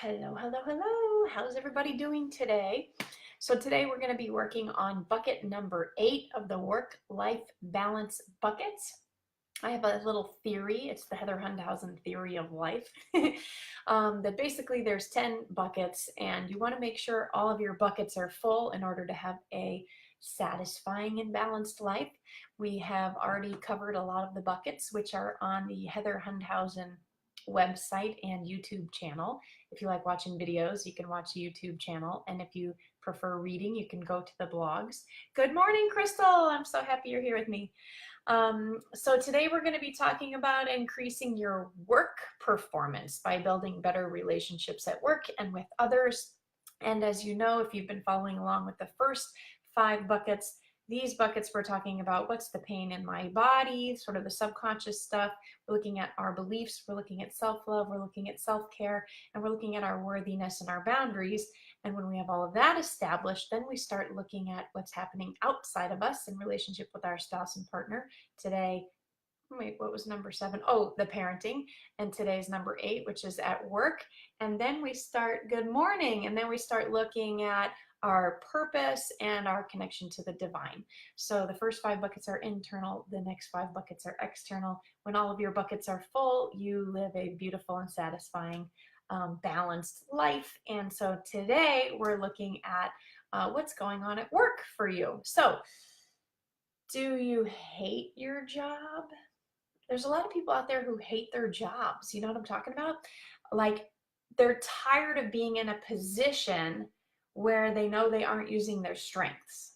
Hello, hello, hello. How's everybody doing today? So today we're going to be working on bucket number 8 of the work-life balance buckets. I have a little theory. It's the Heather Hundhausen theory of life. That basically there's 10 buckets and you want to make sure all of your buckets are full in order to have a satisfying and balanced life. We have already covered a lot of the buckets, which are on the Heather Hundhausen website and YouTube channel. If you like watching videos, you can watch the YouTube channel. And if you prefer reading, you can go to the blogs. Good morning, Crystal. I'm so happy you're here with me. So today we're going to be talking about increasing your work performance by building better relationships at work and with others. And as you know, if you've been following along with the first 5 buckets, these buckets we're talking about what's the pain in my body, sort of the subconscious stuff. We're looking at our beliefs, we're looking at self-love, we're looking at self-care, and we're looking at our worthiness and our boundaries. And when we have all of that established, then we start looking at what's happening outside of us in relationship with our spouse and partner. Today, wait, what was number 7? Oh, the parenting. And today's number 8, which is at work. And then we start, good morning, and then we start looking at our purpose and our connection to the divine. So the first 5 buckets are internal, the next 5 buckets are external. When all of your buckets are full, you live a beautiful and satisfying, balanced life. And so today we're looking at what's going on at work for you. So do you hate your job? There's a lot of people out there who hate their jobs. You know what I'm talking about? Like they're tired of being in a position where they know they aren't using their strengths.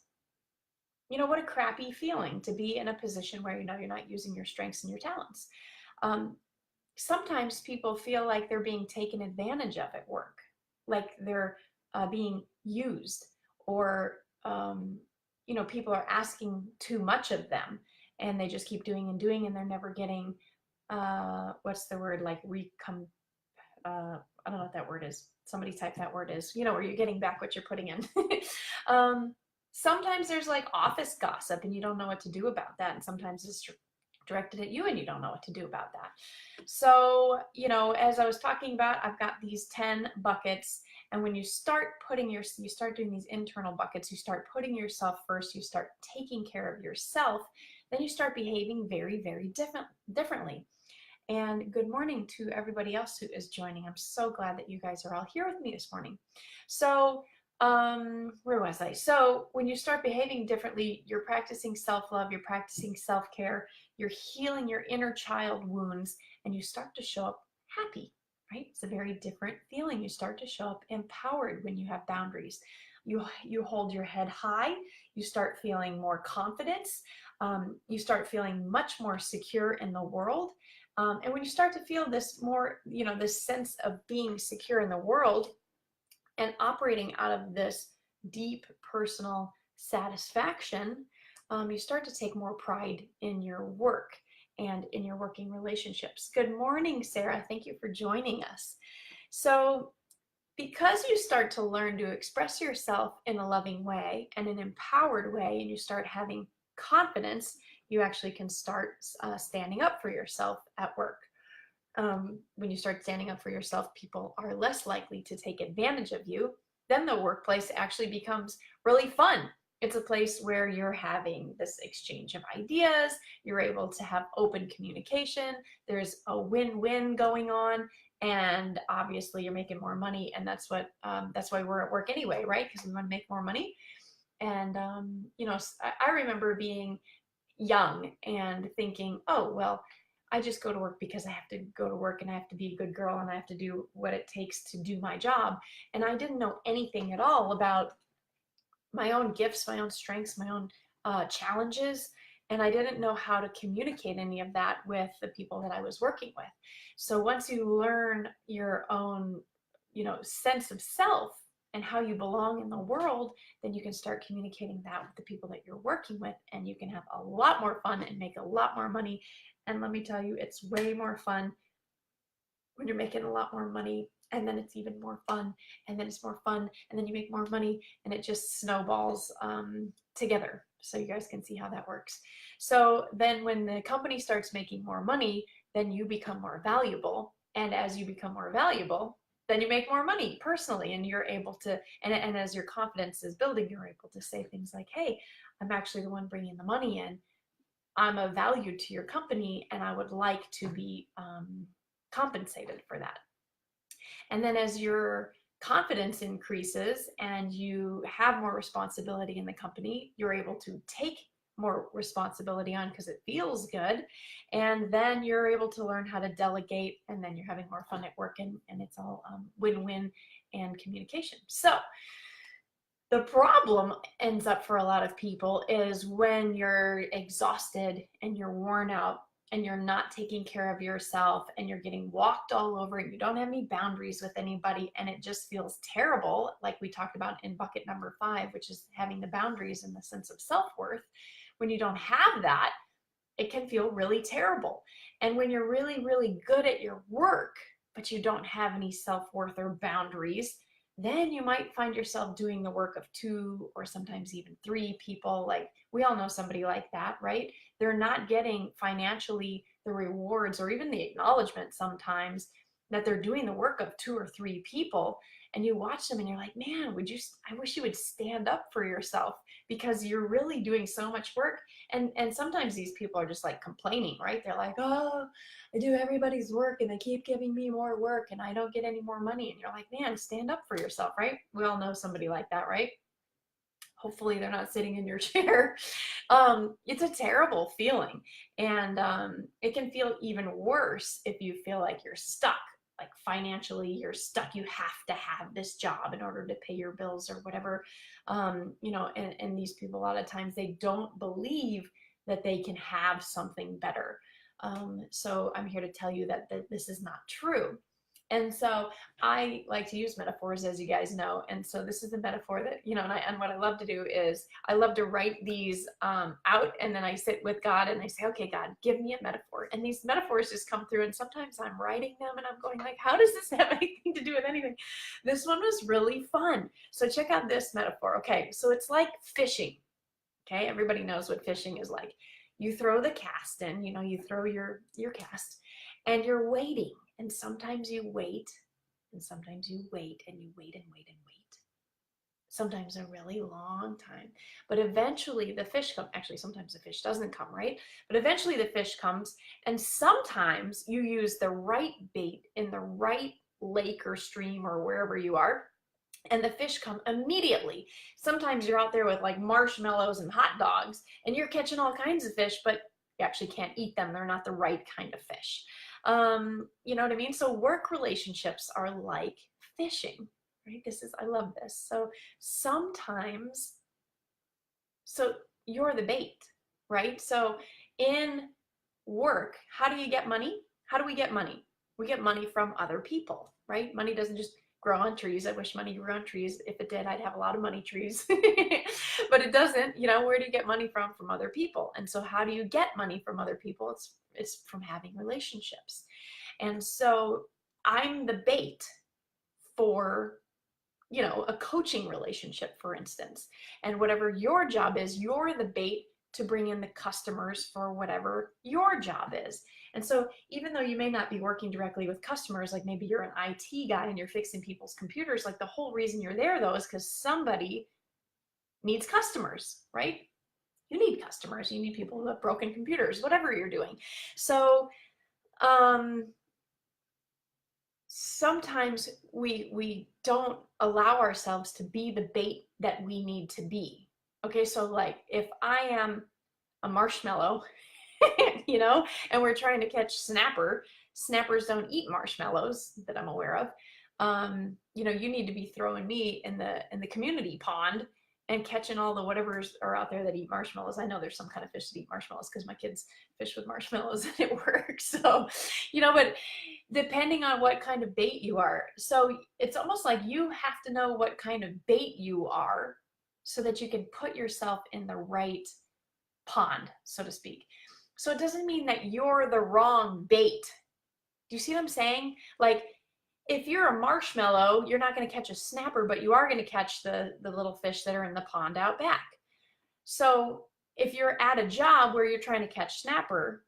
You know, what a crappy feeling to be in a position where you know you're not using your strengths and your talents. Sometimes people feel like they're being taken advantage of at work, like they're being used, or you know, people are asking too much of them and they just keep doing and doing and they're never getting what's the word, like I don't know what that word is. Somebody type that word is, you know, where you're getting back what you're putting in. Sometimes there's like office gossip and you don't know what to do about that, and sometimes it's directed at you and you don't know what to do about that. So, you know, as I was talking about, I've got these 10 buckets, and when you start you start doing these internal buckets, you start putting yourself first, you start taking care of yourself, then you start behaving very, very differently. And good morning to everybody else who is joining. I'm so glad that you guys are all here with me this morning. So where was I? So when you start behaving differently, you're practicing self-love, you're practicing self-care, you're healing your inner child wounds, and you start to show up happy, right? It's a very different feeling. You start to show up empowered when you have boundaries. You hold your head high, you start feeling more confidence, you start feeling much more secure in the world. And when you start to feel this more, you know, this sense of being secure in the world and operating out of this deep personal satisfaction, you start to take more pride in your work and in your working relationships. Good morning, Sarah. Thank you for joining us. So because you start to learn to express yourself in a loving way and an empowered way, and you start having confidence, you actually can start standing up for yourself at work. When you start standing up for yourself, people are less likely to take advantage of you. Then the workplace actually becomes really fun. It's a place where you're having this exchange of ideas, you're able to have open communication, there's a win-win going on, and obviously you're making more money, and that's why we're at work anyway, right? Because we want to make more money. And you know, I remember being young and thinking, oh, well, I just go to work because I have to go to work and I have to be a good girl and I have to do what it takes to do my job. And I didn't know anything at all about my own gifts, my own strengths, my own challenges. And I didn't know how to communicate any of that with the people that I was working with. So once you learn your own, you know, sense of self and how you belong in the world, then you can start communicating that with the people that you're working with, and you can have a lot more fun and make a lot more money. And let me tell you, it's way more fun when you're making a lot more money, and then it's even more fun, and then it's more fun, and then you make more money, and it just snowballs together. So you guys can see how that works. So then when the company starts making more money, then you become more valuable. And as you become more valuable, then you make more money personally, and you're able to, and as your confidence is building, you're able to say things like, hey, I'm actually the one bringing the money in. I'm of value to your company, and I would like to be compensated for that. And then as your confidence increases and you have more responsibility in the company, you're able to take more responsibility on because it feels good. And then you're able to learn how to delegate, and then you're having more fun at work, and it's all win-win and communication. So the problem ends up for a lot of people is when you're exhausted and you're worn out and you're not taking care of yourself and you're getting walked all over and you don't have any boundaries with anybody, and it just feels terrible, like we talked about in bucket number 5, which is having the boundaries and the sense of self-worth. When you don't have that, it can feel really terrible. And when you're really, really good at your work, but you don't have any self-worth or boundaries, then you might find yourself doing the work of 2 or sometimes even 3 people. Like, we all know somebody like that, right? They're not getting financially the rewards or even the acknowledgement sometimes that they're doing the work of 2 or 3 people. And you watch them and you're like, man, I wish you would stand up for yourself, because you're really doing so much work. And sometimes these people are just like complaining, right? They're like, oh, I do everybody's work and they keep giving me more work and I don't get any more money. And you're like, man, stand up for yourself, right? We all know somebody like that, right? Hopefully they're not sitting in your chair. It's a terrible feeling. And it can feel even worse if you feel like you're stuck. Like financially, you're stuck. You have to have this job in order to pay your bills or whatever. And these people, a lot of times, they don't believe that they can have something better. So I'm here to tell you that this is not true. And so I like to use metaphors, as you guys know. And so this is the metaphor that, and what I love to do is I love to write these out, and then I sit with God and I say, okay, God, give me a metaphor. And these metaphors just come through, and sometimes I'm writing them and I'm going like, how does this have anything to do with anything? This one was really fun. So check out this metaphor. Okay, so it's like fishing. Okay, everybody knows what fishing is like. You throw the cast in, you throw your cast, and you're waiting. And sometimes you wait, and sometimes you wait, and you wait and wait and wait. Sometimes a really long time. But eventually the fish comes. Actually, sometimes the fish doesn't come, right? But eventually the fish comes, and sometimes you use the right bait in the right lake or stream or wherever you are, and the fish come immediately. Sometimes you're out there with like marshmallows and hot dogs, and you're catching all kinds of fish, but you actually can't eat them. They're not the right kind of fish. You know what I mean? So work relationships are like fishing, right? I love this. So sometimes, you're the bait, right? So in work, how do you get money? How do we get money? We get money from other people, right? Money doesn't just grow on trees. I wish money grew on trees. If it did, I'd have a lot of money trees. But it doesn't. Where do you get money from? From other people. And so how do you get money from other people? It's from having relationships. And so I'm the bait for, a coaching relationship, for instance. And whatever your job is, you're the bait to bring in the customers for whatever your job is. And so even though you may not be working directly with customers, like maybe you're an IT guy and you're fixing people's computers, like the whole reason you're there though is because somebody needs customers, right? You need customers, you need people who have broken computers, whatever you're doing. So sometimes we don't allow ourselves to be the bait that we need to be. Okay, so like if I am a marshmallow, and we're trying to catch snapper, snappers don't eat marshmallows that I'm aware of. You need to be throwing me in the community pond and catching all the whatever's are out there that eat marshmallows. I know there's some kind of fish that eat marshmallows because my kids fish with marshmallows and it works. So, but depending on what kind of bait you are. So it's almost like you have to know what kind of bait you are so that you can put yourself in the right pond, so to speak. So it doesn't mean that you're the wrong bait. Do you see what I'm saying? Like, if you're a marshmallow, you're not going to catch a snapper, but you are going to catch the little fish that are in the pond out back. So if you're at a job where you're trying to catch snapper,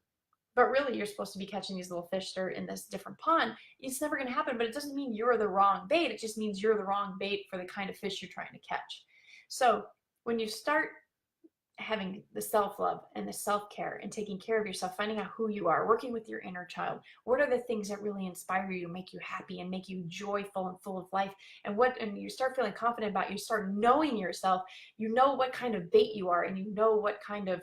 but really you're supposed to be catching these little fish that are in this different pond. It's never going to happen, but it doesn't mean you're the wrong bait. It just means you're the wrong bait for the kind of fish you're trying to catch. So when you start having the self-love and the self-care and taking care of yourself, finding out who you are, working with your inner child, what are the things that really inspire you, make you happy and make you joyful and full of life, and you start feeling confident about, you start knowing yourself, you know what kind of bait you are, and you know what kind of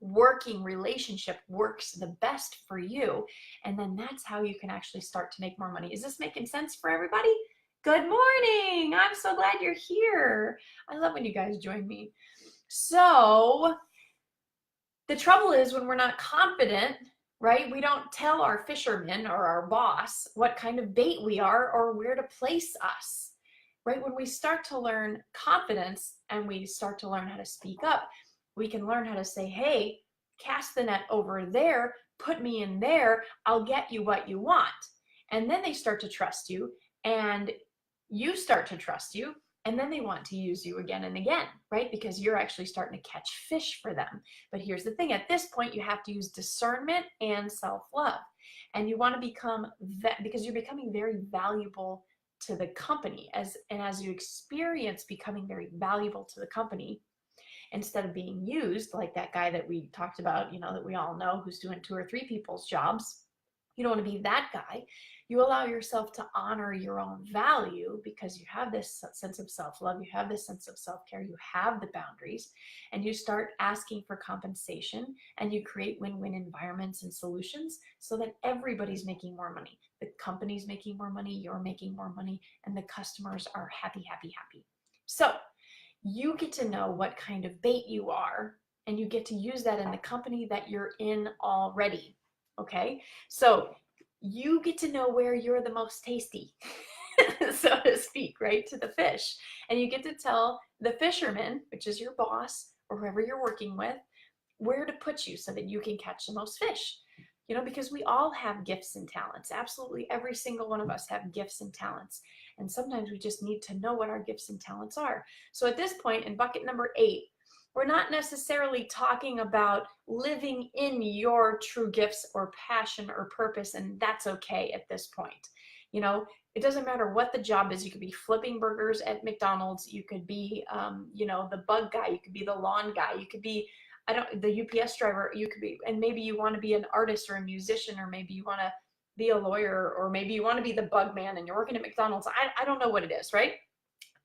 working relationship works the best for you. And then that's how you can actually start to make more money. Is this making sense for everybody? Good morning. I'm so glad you're here. I love when you guys join me. So the trouble is when we're not confident, right? We don't tell our fisherman or our boss what kind of bait we are or where to place us, right? When we start to learn confidence and we start to learn how to speak up, we can learn how to say, hey, cast the net over there, put me in there, I'll get you what you want. And then they start to trust you and you start to trust you, and then they want to use you again and again, right? Because you're actually starting to catch fish for them. But here's the thing, at this point, you have to use discernment and self-love. And you want to become, because you're becoming very valuable to the company. As you experience becoming very valuable to the company, instead of being used like that guy that we talked about, that we all know, who's doing 2 or 3 people's jobs, you don't want to be that guy. You allow yourself to honor your own value because you have this sense of self-love, you have this sense of self-care, you have the boundaries, and you start asking for compensation, and you create win-win environments and solutions so that everybody's making more money. The company's making more money, you're making more money, and the customers are happy, happy, happy. So you get to know what kind of bait you are, and you get to use that in the company that you're in already. Okay, so you get to know where you're the most tasty, so to speak, right, to the fish. And you get to tell the fisherman, which is your boss or whoever you're working with, where to put you so that you can catch the most fish. Because we all have gifts and talents. Absolutely every single one of us have gifts and talents. And sometimes we just need to know what our gifts and talents are. So at this point, in bucket number 8, we're not necessarily talking about living in your true gifts or passion or purpose, and that's okay at this point. It doesn't matter what the job is. You could be flipping burgers at McDonald's. You could be, the bug guy. You could be the lawn guy. You could be, the UPS driver. You could be, and maybe you want to be an artist or a musician, or maybe you want to be a lawyer, or maybe you want to be the bug man and you're working at McDonald's. I don't know what it is, right?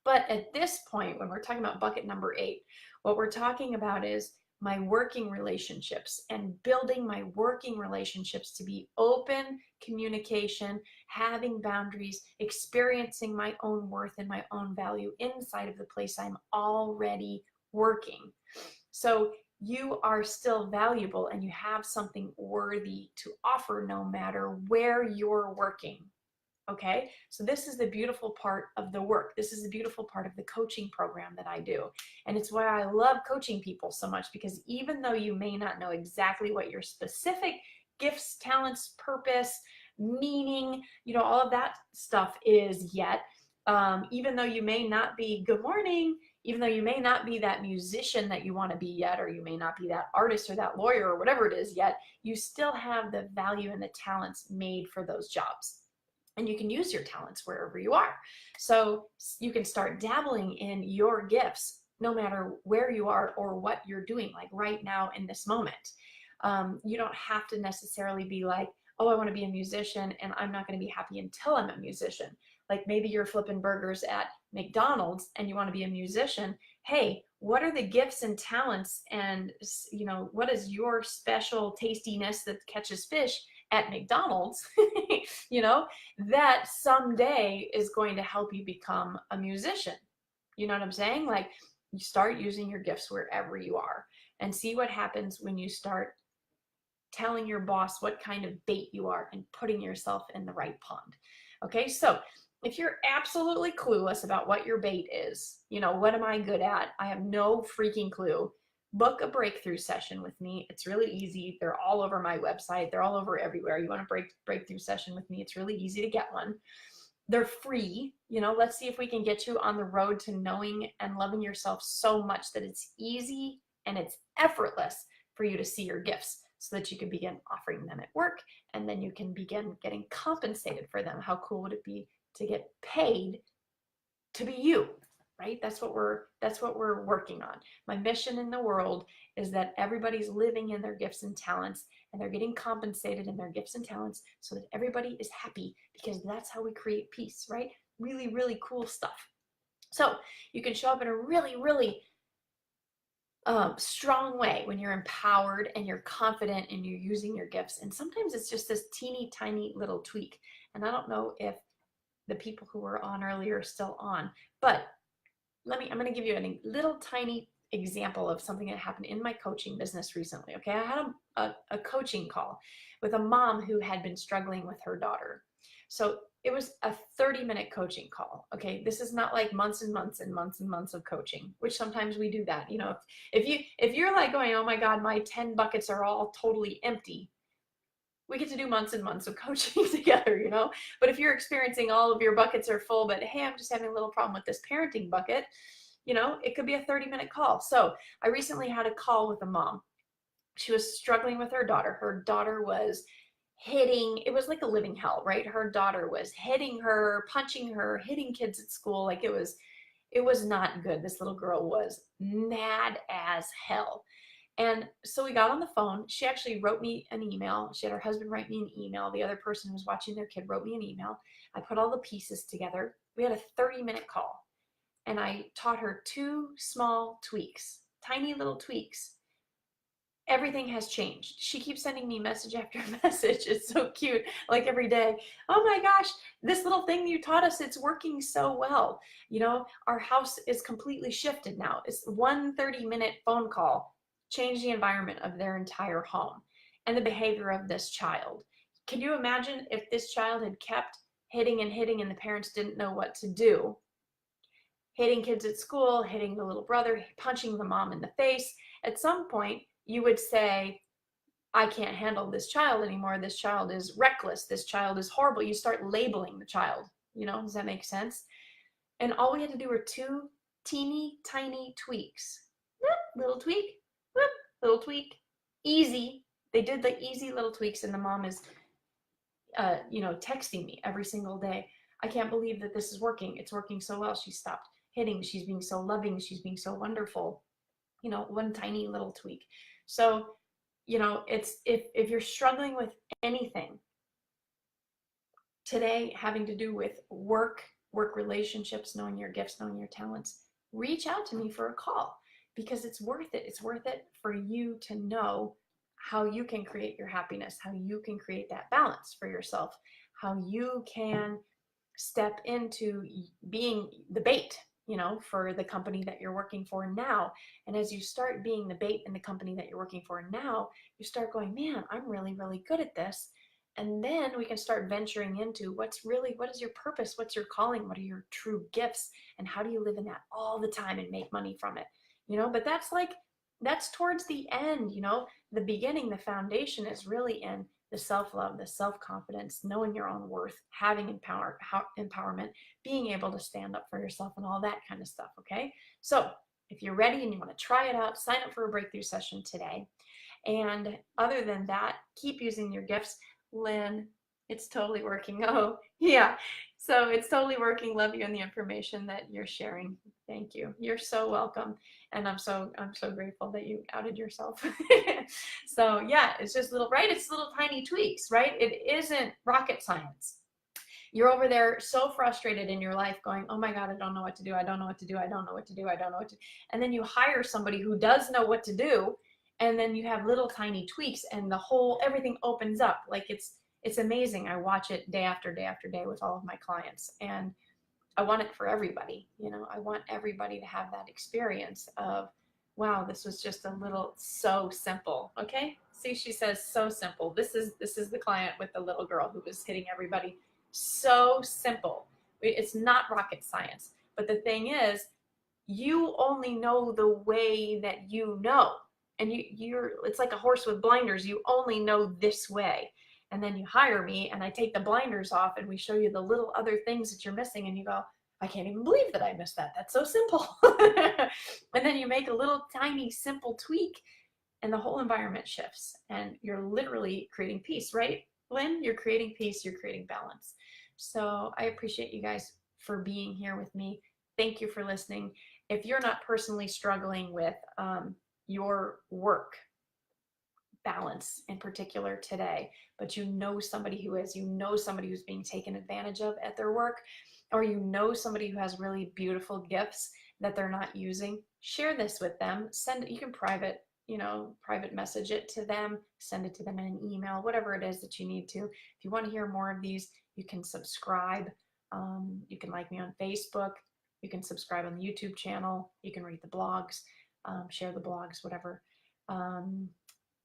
But at this point, when we're talking about bucket number 8, what we're talking about is my working relationships and building my working relationships to be open communication, having boundaries, experiencing my own worth and my own value inside of the place I'm already working. So you are still valuable and you have something worthy to offer no matter where you're working. Okay, so this is the beautiful part of the work. This is the beautiful part of the coaching program that I do. And it's why I love coaching people so much, because even though you may not know exactly what your specific gifts, talents, purpose, meaning, all of that stuff is yet, even though you may not be, good morning, even though you may not be that musician that you want to be yet, or you may not be that artist or that lawyer or whatever it is yet, you still have the value and the talents made for those jobs. And you can use your talents wherever you are. So you can start dabbling in your gifts no matter where you are or what you're doing, like right now in this moment. You don't have to necessarily be like, oh, I want to be a musician and I'm not going to be happy until I'm a musician. Like maybe you're flipping burgers at McDonald's and you want to be a musician. Hey, what are the gifts and talents, and what is your special tastiness that catches fish at McDonald's, that someday is going to help you become a musician. You know what I'm saying? Like, you start using your gifts wherever you are, and see what happens when you start telling your boss what kind of bait you are and putting yourself in the right pond. Okay, so if you're absolutely clueless about what your bait is, what am I good at? I have no freaking clue. Book a breakthrough session with me. It's really easy. They're all over my website. They're all over everywhere. You want a breakthrough session with me, it's really easy to get one. They're free. Let's see if we can get you on the road to knowing and loving yourself so much that it's easy and it's effortless for you to see your gifts. so that you can begin offering them at work, and then you can begin getting compensated for them. How cool would it be to get paid to be you, right? That's what we're working on. My mission in the world is that everybody's living in their gifts and talents, and they're getting compensated in their gifts and talents so that everybody is happy, because that's how we create peace, right? Really, really cool stuff. So you can show up in a really, really strong way when you're empowered and you're confident and you're using your gifts. And sometimes it's just this teeny tiny little tweak. And I don't know if the people who were on earlier are still on, but I'm going to give you a little tiny example of something that happened in my coaching business recently. Okay. I had a coaching call with a mom who had been struggling with her daughter. So it was a 30-minute coaching call. Okay. This is not like months and months and months and months of coaching, which sometimes we do that. You know, if you're like going, oh my God, my 10 buckets are all totally empty, we get to do months and months of coaching together, you know. But if you're experiencing all of your buckets are full, but hey, I'm just having a little problem with this parenting bucket, you know, it could be a 30-minute call. So I recently had a call with a mom. She was struggling with her daughter. Her daughter was it was like a living hell, right? Her daughter was hitting her, punching her, hitting kids at school. Like it was not good. This little girl was mad as hell. And so we got on the phone. She actually wrote me an email. She had her husband write me an email. The other person who was watching their kid wrote me an email. I put all the pieces together. We had a 30-minute call, and I taught her 2 small tweaks, tiny little tweaks. Everything has changed. She keeps sending me message after message. It's so cute. Like every day, oh my gosh, this little thing you taught us, it's working so well. You know, our house is completely shifted now. It's 1 30-minute phone call change the environment of their entire home and the behavior of this child. Can you imagine if this child had kept hitting and hitting and the parents didn't know what to do? Hitting kids at school, hitting the little brother, punching the mom in the face. At some point, you would say, I can't handle this child anymore. This child is reckless. This child is horrible. You start labeling the child. You know, does that make sense? And all we had to do were 2 teeny tiny tweaks. Little tweak, whoop, little tweak, easy. They did the easy little tweaks, and the mom is, you know, texting me every single day. I can't believe that this is working. It's working so well. She stopped hitting. She's being so loving. She's being so wonderful. You know, 1 tiny little tweak. So, you know, it's if you're struggling with anything today having to do with work relationships, knowing your gifts, knowing your talents, reach out to me for a call, because it's worth it. It's worth it for you to know how you can create your happiness, how you can create that balance for yourself, how you can step into being the bait, you know, for the company that you're working for now. And as you start being the bait in the company that you're working for now, you start going, man, I'm really, really good at this. And then we can start venturing into what is your purpose? What's your calling? What are your true gifts? And how do you live in that all the time and make money from it? You know, but that's towards the end, you know. The beginning, the foundation is really in the self-love, the self-confidence, knowing your own worth, having empowerment, being able to stand up for yourself and all that kind of stuff, okay? So if you're ready and you want to try it out, sign up for a breakthrough session today. And other than that, keep using your gifts. Lynn, it's totally working. Oh, yeah. So it's totally working. Love you and the information that you're sharing. Thank you. You're so welcome. And I'm so grateful that you outed yourself. So yeah, it's just it's little tiny tweaks, right? It isn't rocket science. You're over there so frustrated in your life going, oh my God, I don't know what to do. I don't know what to do. I don't know what to do. I don't know what to do. And then you hire somebody who does know what to do. And then you have little tiny tweaks and everything opens up. Like it's amazing. I watch it day after day after day with all of my clients, and I want it for everybody. You know, I want everybody to have that experience of, wow, this was just so simple. Okay. See, she says so simple. This is the client with the little girl who was hitting everybody. So simple. It's not rocket science. But the thing is, you only know the way that you know. And it's like a horse with blinders. You only know this way. And then you hire me and I take the blinders off and we show you the little other things that you're missing. And you go, I can't even believe that I missed that. That's so simple. And then you make a little tiny simple tweak and the whole environment shifts, and you're literally creating peace, right, Lynn? You're creating peace, you're creating balance. So I appreciate you guys for being here with me. Thank you for listening. If you're not personally struggling with your work balance in particular today, but you know somebody who is, you know somebody who's being taken advantage of at their work, or you know somebody who has really beautiful gifts that they're not using, share this with them. Send it, you can private, private message it to them, send it to them in an email, whatever it is that you need to. If you want to hear more of these, you can subscribe. You can like me on Facebook. You can subscribe on the YouTube channel. You can read the blogs, share the blogs, whatever.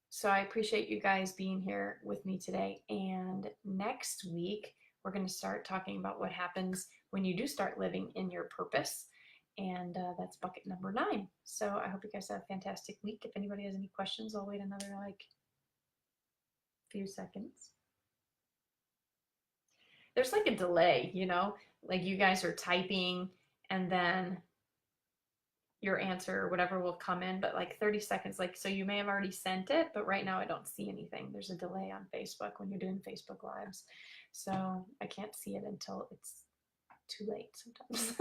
So I appreciate you guys being here with me today. And next week, we're going to start talking about what happens when you do start living in your purpose. And that's bucket number 9. So I hope you guys have a fantastic week. If anybody has any questions, I'll wait another few seconds. There's like a delay, like you guys are typing and then your answer or whatever will come in, but like 30 seconds, so you may have already sent it, but right now I don't see anything. There's a delay on Facebook when you're doing Facebook Lives. So I can't see it until it's too late sometimes.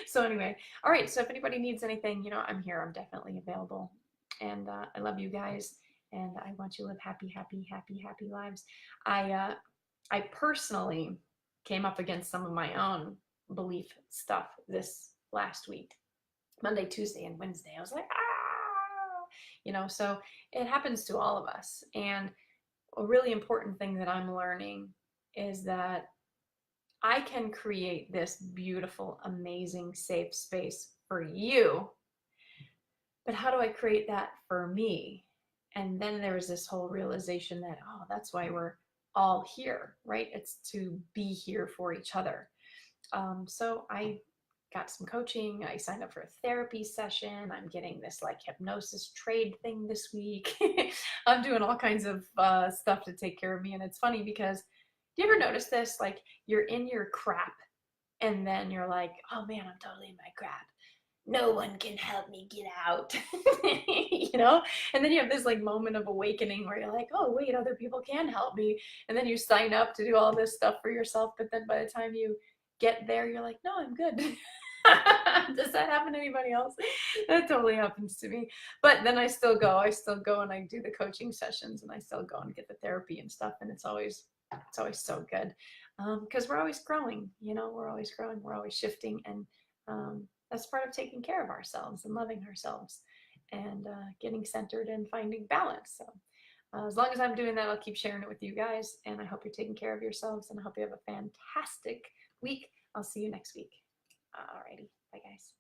So anyway, all right. So if anybody needs anything, I'm here. I'm definitely available. And I love you guys. And I want you to live happy, happy, happy, happy lives. I personally came up against some of my own belief stuff this last week. Monday, Tuesday, and Wednesday. I was like, so it happens to all of us. And a really important thing that I'm learning is that I can create this beautiful, amazing, safe space for you. But how do I create that for me? And then there was this whole realization that, that's why we're all here, right? It's to be here for each other. So I got some coaching. I signed up for a therapy session. I'm getting this hypnosis trade thing this week. I'm doing all kinds of stuff to take care of me. And it's funny because, do you ever notice this? You're in your crap and then you're like, oh man, I'm totally in my crap. No one can help me get out. And then you have this moment of awakening where you're like, oh wait, other people can help me. And then you sign up to do all this stuff for yourself. But then by the time you get there, you're like, no, I'm good. Does that happen to anybody else? That totally happens to me. But then I still go and I do the coaching sessions, and I still go and get the therapy and stuff. And it's always so good. Because we're always growing, we're always growing, we're always shifting. And that's part of taking care of ourselves and loving ourselves and getting centered and finding balance. So as long as I'm doing that, I'll keep sharing it with you guys. And I hope you're taking care of yourselves, and I hope you have a fantastic week. I'll see you next week. Alrighty. Bye, guys.